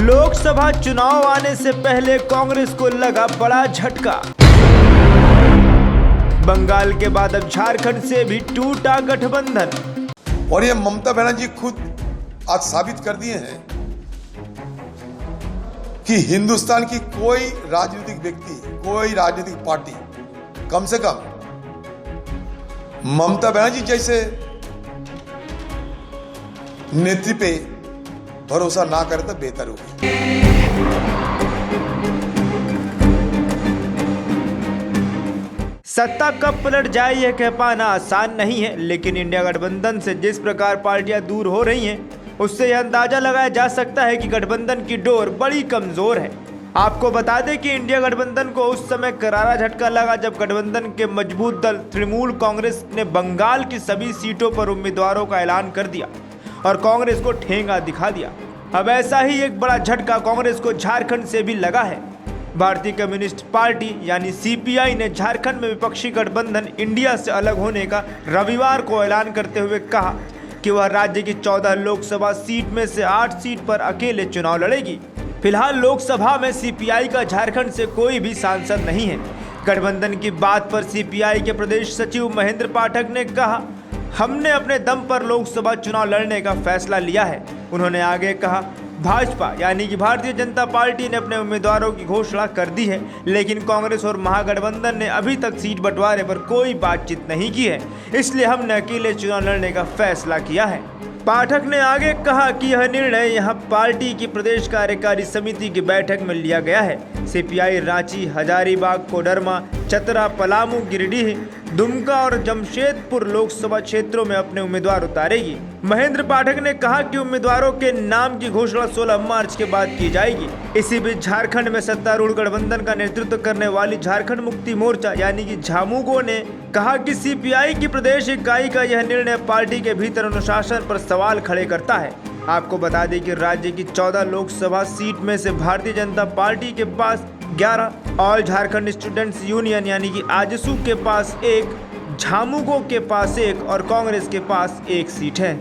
लोकसभा चुनाव आने से पहले कांग्रेस को लगा बड़ा झटका। बंगाल के बाद अब झारखंड से भी टूटा गठबंधन। और ये ममता बनर्जी खुद आज साबित कर दिए हैं कि हिंदुस्तान की कोई राजनीतिक व्यक्ति, कोई राजनीतिक पार्टी कम से कम ममता बनर्जी जैसे नेत्री पे भरोसा ना करे तो बेहतर होगी। सत्ता कब पलट जाए यह कह पाना आसान नहीं है, लेकिन इंडिया गठबंधन से जिस प्रकार पार्टियां दूर हो रही हैं, उससे यह अंदाजा लगाया जा सकता है कि गठबंधन की डोर बड़ी कमजोर है। आपको बता दें कि इंडिया गठबंधन को उस समय करारा झटका लगा जब गठबंधन के मजबूत दल तृणमूल कांग्रेस ने बंगाल की सभी सीटों पर उम्मीदवारों का ऐलान कर दिया और कांग्रेस को ठेंगा दिखा दिया। अब ऐसा ही एक बड़ा झटका कांग्रेस को झारखंड से भी लगा है। भारतीय कम्युनिस्ट पार्टी यानी सीपीआई ने झारखंड में विपक्षी गठबंधन इंडिया से अलग होने का रविवार को ऐलान करते हुए कहा कि वह राज्य की 14 लोकसभा सीट में से 8 सीट पर अकेले चुनाव लड़ेगी। फिलहाल लोकसभा में सीपीआई का झारखंड से कोई भी सांसद नहीं है। गठबंधन की बात पर सीपीआई के प्रदेश सचिव महेंद्र पाठक ने कहा, हमने अपने दम पर लोकसभा चुनाव लड़ने का फैसला लिया है। उन्होंने आगे कहा, भाजपा यानी कि भारतीय जनता पार्टी ने अपने उम्मीदवारों की घोषणा कर दी है, लेकिन कांग्रेस और महागठबंधन ने अभी तक सीट बंटवारे पर कोई बातचीत नहीं की है, इसलिए हमने अकेले चुनाव लड़ने का फैसला किया है। पाठक ने आगे कहा कि यह निर्णय यहां पार्टी की प्रदेश कार्यकारी समिति की बैठक में लिया गया है। सीपीआई रांची, हजारीबाग, कोडरमा, चतरा, पलामू, गिरिडीह, दुमका और जमशेदपुर लोकसभा क्षेत्रों में अपने उम्मीदवार उतारेगी। महेंद्र पाठक ने कहा कि उम्मीदवारों के नाम की घोषणा 16 मार्च के बाद की जाएगी। इसी बीच झारखंड में सत्तारूढ़ गठबंधन का नेतृत्व करने वाली झारखंड मुक्ति मोर्चा यानी कि झामुमो ने कहा कि सीपीआई की प्रदेश इकाई का यह निर्णय पार्टी के भीतर अनुशासन पर सवाल खड़े करता है। आपको बता दें कि राज्य की 14 लोकसभा सीट में से भारतीय जनता पार्टी के पास 11, ऑल झारखंड स्टूडेंट्स यूनियन यानी कि आजसू के पास 1, झामुमो के पास 1 और कांग्रेस के पास 1 सीट है।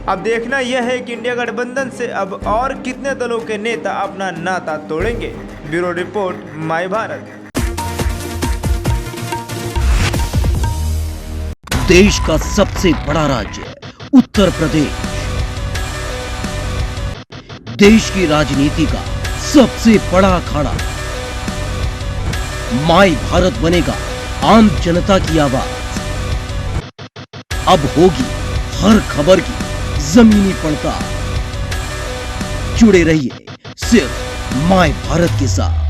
अब देखना यह है कि इंडिया गठबंधन से अब और कितने दलों के नेता अपना नाता तोड़ेंगे। Bureau report, my Bharat. देश का सबसे बड़ा राज्य उत्तर प्रदेश, देश की राजनीति का सबसे बड़ा अखाड़ा, माय भारत बनेगा आम जनता की आवाज। अब होगी हर खबर की जमीनी पड़ताल। जुड़े रहिए सिर्फ माय भारत के साथ।